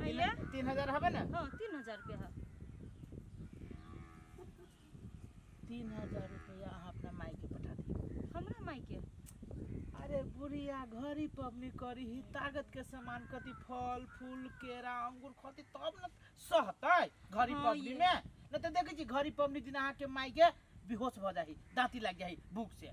3000 हबे ना? हां 3000 रुपया है। 3000 रुपया अहाँ अपना माई के पठा दी। हमरा माई के अरे बुढ़िया घरी पबनी करी ही ताकत के सामान कति फल फूल केरा अंगूर खती तब न सहतै घरी हाँ, पबनी ये। में। न त देखै छी घरी पबनी दिन अहाँ के माई के बेहोश भ जाही, दांती लग जाही भूख से।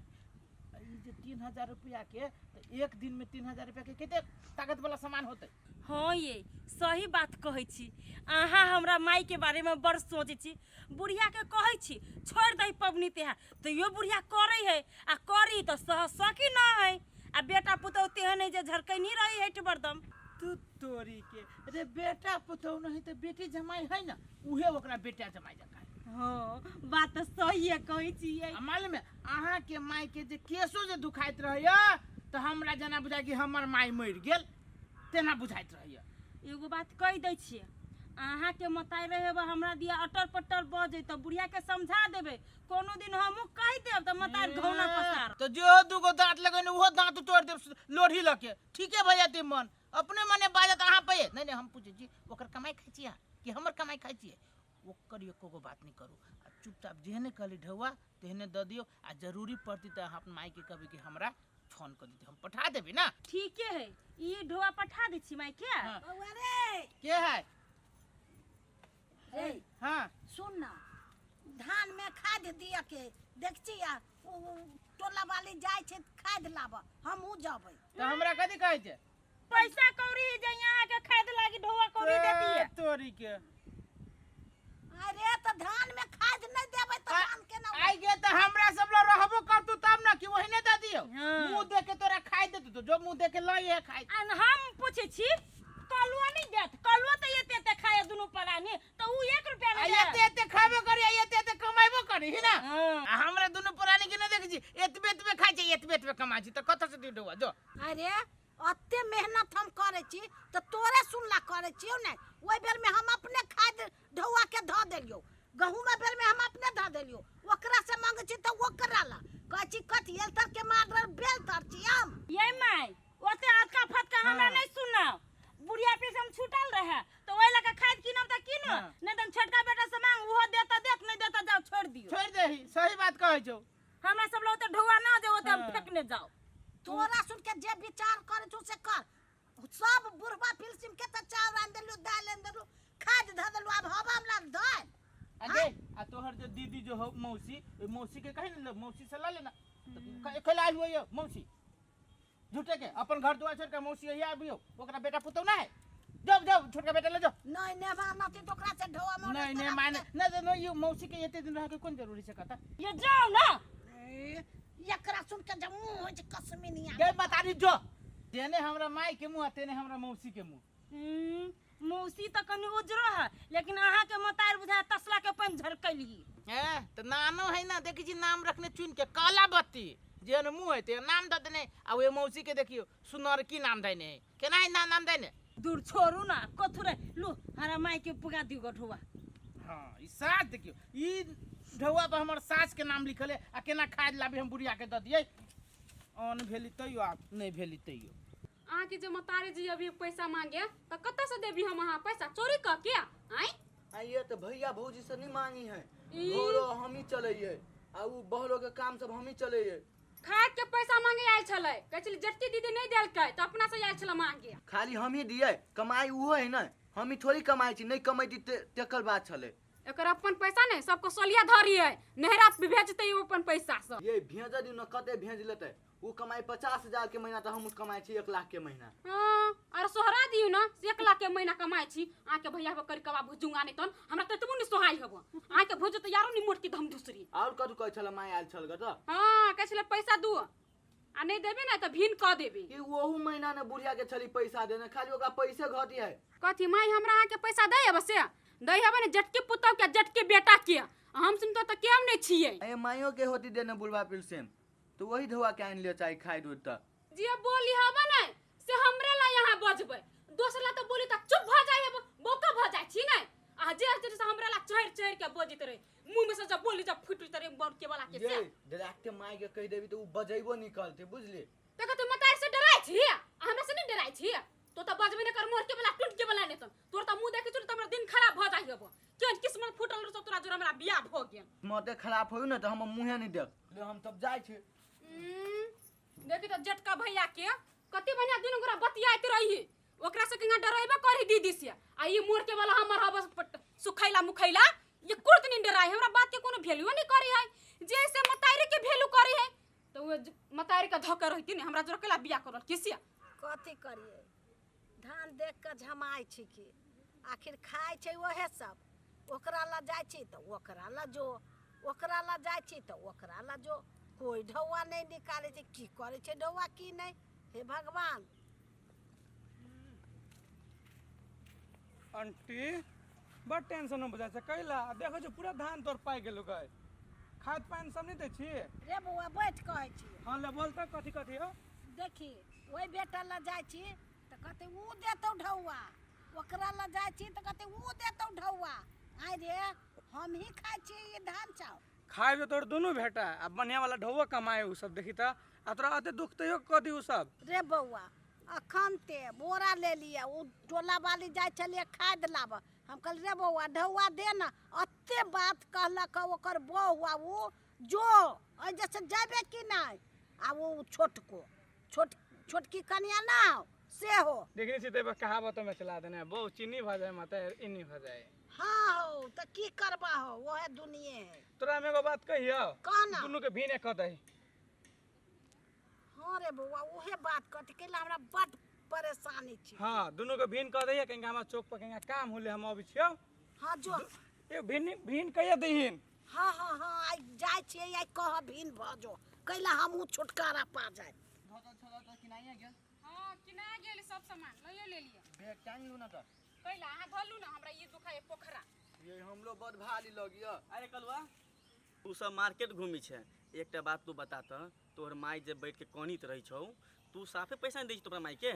ई जे 3000 रुपया के त एक दिन में 3000 रुपया के केते ताकत वाला सामान होतै? हाँ ये सही बात कहै छी। अहाँ हमरा माई के बारे में बड़ सोचै छी। बुढ़िया के कहै छी छोड़ दही पबनी त्योहार तो यो बुढ़िया करे है आ करी तो सकी ना है आ बेटा पुतौ तेहन है जे झरकैनी रही है बरदम। तू तोरी के रे बेटा पुतौ नहीं त बेटी जमाई है ना, उहे ओकरा बेटा जमाई जका। हाँ बात तो सही है कहै छी। मालूम है अहाँ के माई के जे केसो जे दुखाइत रहैया त हमरा जना बुझाय कि हमर माई मरि गेल तेना बुझाइत रहैया। एगो बात कह दै छियै, अहाँ के मताई रहे हमरा दिया अटर पटर बजे तो बुढ़िया के समझा देबे। कोनो दिन हमहू कह देब त मताई घौना पसार तो जो दुगो दांत लगन वो दांत तोड़ देब लोढ़ी लके। ठीक है भैया ते मन अपने मने बाजत अहाँ पे। नहीं हम पूछे छी ओकर कमाई खाइ छी कि हमर कमाई खाइ छी? ओकर एको बात नहीं करू, चुपचाप जेहने कहली ढौआ तेहने द दियो। आ जरूरी पड़ती त अपन माई के कभी कि हमरा फोन कर दी, हम पठा देबे ना। ठीक है ये ढोआ पठा दी छी माई के। हाँ। रे के है? रे हाँ सुन ना, धान में खाद दिया के देख छिया टोला वाली जाय छे खाद लाबा, हमहू जाबै। तो हमरा कथी कहै छै? पैसा कौड़ी जे यहाँ के खाद लागी ढोआ कौड़ी देती है। तोरी के अरे तो धान में खाद नहीं देबै तो धान केना आई गे त हमरा सब ल रहबो करतू तब ना कि वही ने द दियो। हाँ। मुंह देख के तोरा खाइ देतू तो जो मुंह देख के लई है खाइ। हम पूछे छी कलुआ नहीं देत, कलुआ तो एते खाए दुनु परानी तो उ 1 रुपया आ नहीं एते एते खाबो करी, आ एते एते कमाइबो करी है ना। हाँ। आ हमरा दुनु पुरानी के न देखै छी एतबे एतबे खाइ छै, एतबे एतबे कमाइ छी त कत से दिडवा जो। अरे अत्ते मेहनत हम करे छी तो तोरे सुनला करे छियो ने। ओइ बेर में हम अपने खाद ढौआ के ध देलियो, गहूम बेर में हम अपने ध देलियो। ओकरा से मांगे छी तो ओकरा ला कहै छी कथि एलतर के मार बेल तर छी हम। ये माई ओते अटका फटका हमरा नहीं सुनाओ। बुढ़िया पे से हम छूटल रहे तो ओइ लगा खाद कीनम त कीनो, हाँ। नहीं त छोटका बेटा से मांग उहो देता देख नहीं देता जाओ छोड़ दियो। छोड़ देही, सही बात कहै छौ। हमरा सब लोग तो ढोआ ना दे ओते हम हाँ। फेंकने जाओ। तोरा सुन के जे विचार करे तू से कर। सब बुढ़वा फिल्म के त चाउर आन देलु, दाल आन देलु, खाद ध देलु, अब हवा हमरा धर। अरे आ तोहर जो दीदी जो हो मौसी, ओइ मौसी के कहि न मौसी से ला लेना। कल आई हुई मौसी झूठे के अपन घर दुआर छोड़ के मौसी यही आबियो। ओकरा बेटा पुतौ ना है, जब जब छोटका बेटा ले जो। नहीं ने मानती तो ओकरा से ढौआ मोड़। नहीं माने न यो मौसी के एते दिन रह के कोन जरूरी से कहता। ये जाओ ना एकरा सुन के जब मुंह होय छै कसमिनिया। गे बतारी जो तेने हमरा माई के मुंह तेने हमरा मौसी के मुंह। मौसी तो कनी उजरो है लेकिन अहाँ के मतार बुझा तसला के पानी झरकैली। त नानो है ना, देखी जी नाम रखने चुन के काला बत्ती जेन मुंह है ते नाम द देने। आ वे मौसी के देखियो सुनर की नाम देने है, केना है नाम देने। दूर छोड़ू ना कथुरे लू हरा माई के पुगा दियो गठुआ। हां ई साथ देखियो ई ढौआ पर हमर सास के नाम लिखल है। आ केना खाद लाबे हम बुढ़िया के द दियै। अन भेली तैयो आ नहीं भेली तैयो। अहाँ के जो मतारी जी अभी पैसा मांगे तो कत से देबी हम अहाँ पैसा चोरी क के? आई आइए तो भैया भौजी से नहीं मांगी है, ई। घोरो हम ही चलैये आ उ बहरो के काम सब हम ही चलैये। खाद के पैसा मांगे आयल छले, कहै छली जट्टी दीदी नहीं देलकै तो अपना से आयल छले मांगे। खाली हम ही दिए, कमाई उहो है ना, हम ही थोड़ी कमाई छी, नहीं कमाई तेकर बात छले। एकर अपन पैसा नहीं सबको सोलिया धरी है, नहरा पे भेजते वो अपन पैसा सब। ये भेज दी न कते भेज लेते, वो कमाई 50,000 के महीना तो हम कमाई छी 1 लाख के महीना। हां और सोहरा दियो ना 1 लाख के महीना कमाई छी। आ के भैया करी कबा भुजुंगा नहीं तन हमरा त तबु नहीं सोहाई हबो। आ के भुज तो यारो नहीं मोट की धम दूसरी। और कथु कहै छले माय आयल छल ग त। हां कहै छले पैसा दू आ नहीं देबे ना तो भीन क देबे। ई ओहू महीना ने बुढ़िया के छली पैसा देने, खाली ओकरा पैसे घटी है। कथी माई हमरा अहाँ के पैसा दे अब से दई हबे ने जटके पुतौ के जटके बेटा के हम सुन तो केम नहीं छिए। ए माइयो के होती देने बुढ़वा पिलसेम तो वही ढौआ के आन लियो चाहे खाई दूध त। जे बोली हबे ने से हमरे ला यहां बजबे, दोसर ला तो बोली त चुप भ जाय हबे, बोका भ जाय छी ने। आ जे से हमरा ला चढ़ चढ़ के बजित रहे, मुंह में से जब बोली जब फुट तरे बड़ के वाला के से। ये डायरेक्ट माई के कह देबी तो उ बजैबो निकलते, बुझली। तक तो मतार से डराई छी, हमरा से नहीं डराई छी। तो बजबे ने कर मोर के वाला टूट के वाला नहीं तो तोर तो किस्मते खराब हो ना तो हम मुँहे नहीं देख ले हम तब जाए छे। देखी तो जेठका भैया के कते बढ़िया दिन गोरा बतियाइत रही ओकरा से केना डराइबा करी दीदी से आ ये मोर के वाला हमर हबस सुखैला मुखैला ये कुर्त नहीं डराई हमरा बात के कोनो वैल्यू नहीं करी है जैसे मतारी के वैल्यू करी है तो वो मतारी का धोखा रहती नहीं हमरा जोरकेला बियाह करल किसिया कथी करिए धान देख के झमाई छी की आखिर खाए छै ओहे सब ओकरा ला जाय छी तो ओकरा ला जो ओकरा ला जाय छी तो ओकरा ला जो कोई ढौआ नहीं निकाले छै की करे छै ढौआ की नहीं हे भगवान। आंटी बड़ टेंशन में बुझा छै कैला देखो जो पूरा धान तोर पाइ गेलो गए खाद पानी सब नहीं दे छी रे बउआ बैठ कहै छी हां ले बोल त कथी कथी हो देखी ओई बेटा ला जाय छी त कहते ऊ देतौ ढौआ ओकरा ला जाय छी त कहते ऊ देतौ ढौआ आइ रे हम ही खाइ छी ये धान चाउ खाए जो तोर दोनों भेटा अब बढ़िया वाला ढौवा कमाए उ सब देखी त आ तोरा अते दुख तयो कदी उ सब रे बउआ अखन ते बोरा ले लिया ऊ टोला वाली जाय छलिए खाद लाब हम कहल रे बउआ ढौआ दे ना अते बात कहलक ओकर बउआ ऊ जो अ जैसे जाबे कि नहीं आ वो छोटकी कन्या ना से हो देखनी छी त कहावत में चला देने बहु चीनी भ जाए माता इन्नी भ जाए हाँ हो तो की करबा हो वो है दुनिया है तोरा में एगो बात कहियो कहना दुनू के भीने क दही हाँ रे बउआ उहे बात कथी केला हमरा बड़ परेशानी छी हां दुनू के भीन क दही कहीं हमरा चौक पर कहीं काम होले हम अबै छियो हाँ जो ए भीन कहिया दहीन हाँ हाँ हाँ आई जाय छियै आई कह भिन भजो कैला हमहू छुटकारा पा जाए हां किना गेल सब सामान ले लिए बैग टांग लू ना तो कैला हां धलू ना हमरा ये दुखाए पोखरा ये हम लोग बहुत भारी लगियो। अरे कलवा तू सब मार्केट घूमी छे एकटा बात तू बता त तोहर माई जे बैठ के कनित रही छौ तू साफे पैसा नहीं दै छी तोरा माई के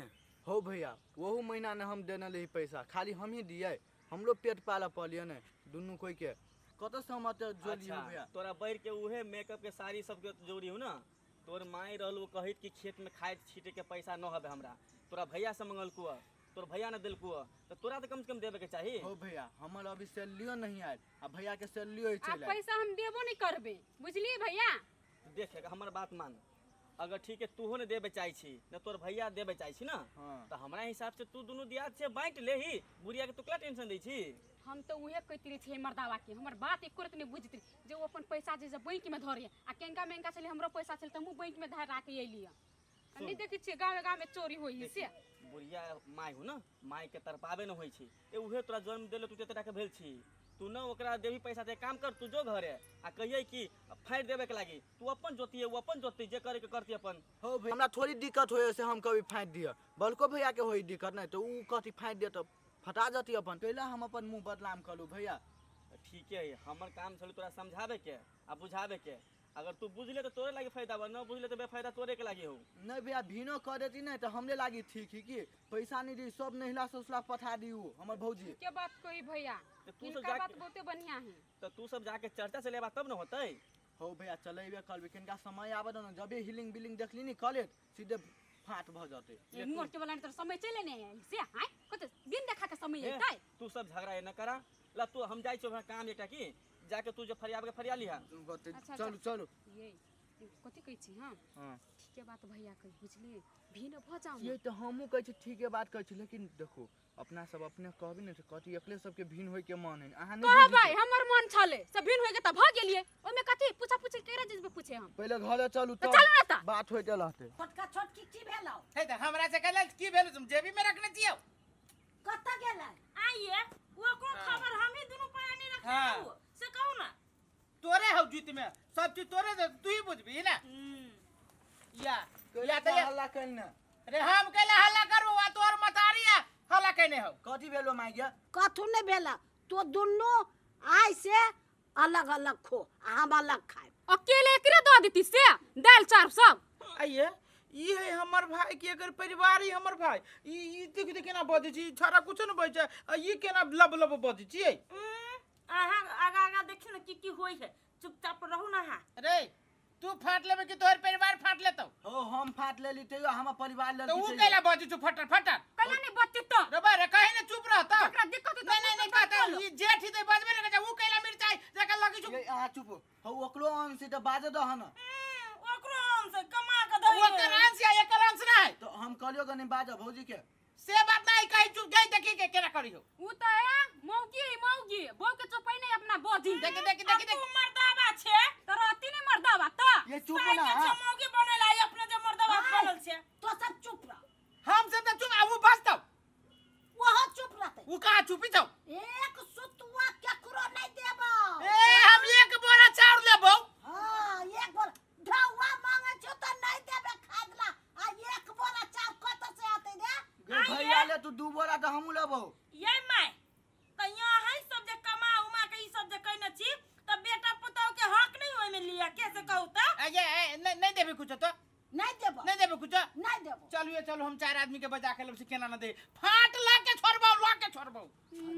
हो भैया वहू महीना ने हम देने रही पैसा खाली हम ही दिए हम लोग पेट पाला पलिए ने दुनू कोई के कत से हम जोलियो भैया तोरा बैठ के उहे मेकअप के साड़ी सब के जोड़ी हो ना तोर माई रहल कहित कि खेत में खाद छीटे के पैसा न हबे हमरा तोरा भैया से मंगलकू तोर भैया ने दिलकू तो तोरा तो कम से कम देवे के चाहिए। हो भैया हमर अभी सैलरियो नहीं आयल आ भैया के सैलरियो ही आप चले पैसा हम देबो नहीं करबे बुझली भैया देख हमर बात मान अगर ठीक है तू ने देवे चाहे छी न तोर भैया देवे चाहे छी ना हाँ। तो हमरा हिसाब से तू दोनों दियाद से बांट ले ही बुढ़िया के तुकला टेंशन दै छी हम तो उहे कहती रही मर्दावा के हमर बात एको रत नहीं बुझती जे वो अपन पैसा जे बैंक में धरे आ केंगा मेंगा चले हमरो पैसा चले त हम बैंक में धर राखे एलिया नहीं देखी छी गांव में चोरी होई से बुढ़िया माई हो ना माई के तरपावे न होई छी ए उहे तोरा जन्म देले तू तेतरा के भेल छी तू न ओकरा देवी पैसा दे काम कर तू जो घरे आ कहिए कि फाइट देवे के लागी तू अपन जोती वो अपन जोती जे करे के करती अपन हो भैया हमरा थोड़ी दिक्कत होय से हम कभी फाइट दिया बल्को भैया के होई दिक्कत नहीं तो ऊ कथी फाइट दे तो फटा जाती अपन कैला हम अपन मुंह बदनाम करू भैया ठीक है हमर काम छल तोरा समझावे के आ बुझावे के अगर तू बुझले तो तोरे लागी फायदा बा न बुझले तो बेफायदा तोरे के लागी हो नहीं भैया भीनो कर देती नहीं तो हमरे लागी ठीक है कि पैसा नहीं दी सब नहिला ससुला पठा दी हमर भौजी के बात कोई भैया तो तू इनका सब बात जाके बहुते बढ़िया है तो तू सब जाके चर्चा से लेबा तब न होतै हो भैया चलेबे करबे किनका समय आबे न जबे हिलिंग बिलिंग देखली नहीं कॉलेज सीधे फाट भ जाते ये मोर के वाला तो समय चले नहीं है से हाय कत दिन देखा के समय ए, है तू सब झगड़ा न करा ला तू हम जाई छो काम एकटा की जाके तू जो फरियाब के फरिया लिहा अच्छा, चलो चलो ये कथी कहै छी हां हाँ ठीक है बात भैया कह बुझली भी न भ जाऊ ये तो हमहू कहै छी ठीक है बात कहै छी लेकिन देखो अपना सब अपने कहबी नहीं कथी एकले सबके भीन होय के मन है अहाँ नहीं कहबै हमर मन छले सब भिन होय के त भ गेलिए ओमे कथी पूछा पूछी केरा चीज पे पूछे हम पहले घरे चलू तो चलू ना त बात होते रहते छोटका छोटकी की भेलौ हे त हमरा से कहले की भेल तुम जेबी में रखने छियो कत गेलै आइए वो कौन खबर हम ही दोनों पानी रखे हाँ। हो से कहू ना तोरे हो जीत में सब चीज तोरे दे तू ही बुझबी ना या तो हल्ला करना रे हम कहले हल्ला करू आ तोर मतारिया हल्ला कहने हो कथी भेलो माई गे कथू नहीं भेला तो दुनू आइ से अलग अलग खो आ हम अलग खाए अकेले एकरे द देती से दाल चार सब आइए ई है हमर भाई के अगर परिवार ही हमर भाई ई देख देख केना बजै छी छोरा कुछ न बजै ई केना लब लब बजै छी आहा आगा आगा देखियो ना की होई है चुपचाप रहू ना हा रे तू फाट लेबे कि तोहर परिवार फाट लेतौ ओ हम फाट लेली तैयो हमर परिवार तो लड़की ऊ केला बजै छु फटर फटर कला नहीं बत्ती तो रे बा रे कहीं न चुप रह त एकरा दिक्कत नहीं नहीं नहीं कहता ई जेठ ही तो बजबे न करे ऊ केला मिर्चाई जका लगी छु ये आ चुप तो बाजे दो न ओकरो हमसे कमा के दई ओकर अंश या एकर अंश नहीं तो हम कहलियो कनी बाजे भौजी के से बात नहीं कही चुप गई देखी के केना करियो उ त है मौगी बो के चुपै नहीं अपना बोझी देखी तू मर्दावा छे तो रहती नहीं मर्दावा त ये चुप साई ना के चमौगी बनेला ई अपने जे मर्दावा बनल छे तो सब चुप रह हम से तो चुप आ वो बसतो वह चुप रहते वो कहां चुपी जाओ एक सुतुआ केकरो नहीं देबो ए हम एक बोरा चाउर लेबो हां एक बोरा ढौआ मांगे छ तो नहीं देबे खादला आ एक बोरा चाउर कत से आते दे भैया ले तू 2 बोरा तो हमू लेबो ये माय त यहाँ है सब जे कमा उमा के ई सब जे कहने छी त बेटा पुतौ के हक नहीं होय में लिया कैसे कहू त अये नहीं देबे कुछ तो नहीं देबो नहीं देबे कुछ नहीं देबो चलिए चलो हम 4 आदमी के बजा के लब से केना न दे फाट ला के छोड़बो ला के छोड़बो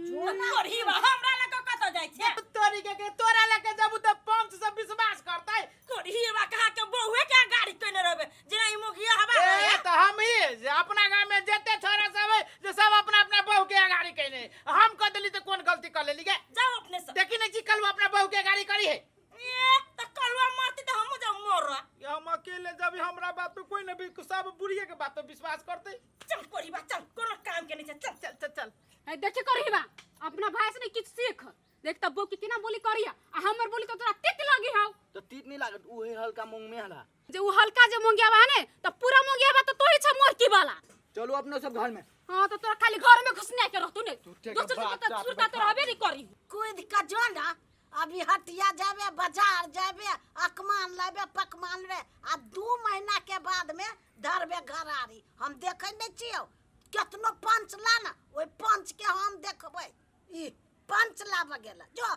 जो ना तोरी बा हमरा लग कत जाय छे तोरी के तोरा लेके जब तो पंच से विश्वास करतै तोरी बा कहा के बहुए के गाड़ी कने रहबे जेना ई मुखिया हवा ए तो हम ही जे अपना गांव में जेते छोरा सब है जे सब अपना अपना बहू के गाड़ी कहने हम कह देली तो कौन गलती कर लेली के जाओ अपने से देखी नहीं जी कल वो अपना बहू के गाड़ी करी है ए त कलवा मारती त हम जा मोर हम अकेले जब हमरा बात पे कोई नहीं सब बुढ़िए के बात पे विश्वास करते चल कोरी बा चल कोनो काम के नहीं चल चल चल चल है देखे करही बा अपना भाई से नहीं कुछ सीख देख तब बो कितना बोली करिया आ हमर बोली तो तोरा तित लगी हाउ तो तीत नहीं लागत उहे हल्का मूंग में हला जे उ हल्का जे मोंगिया बा ने त पूरा मोंगिया बा तो तोही छ मोरकी वाला चलो अपने सब घर में हां तो तोरा खाली घर में घुसने के रहतू ने झूठे के दोसर बात से चाट सुरता में तो रहबे नहीं करी कूद का जो ना अभी हटिया जाबे बाजार जाबे अकमान लेबे पकमान रे आ 2 महीना के बाद में धरबे घरारी हम देखे नहीं छियो केतनो पंच ला ना ओई पंच के हम देखबै ई पंच लाब गेला जो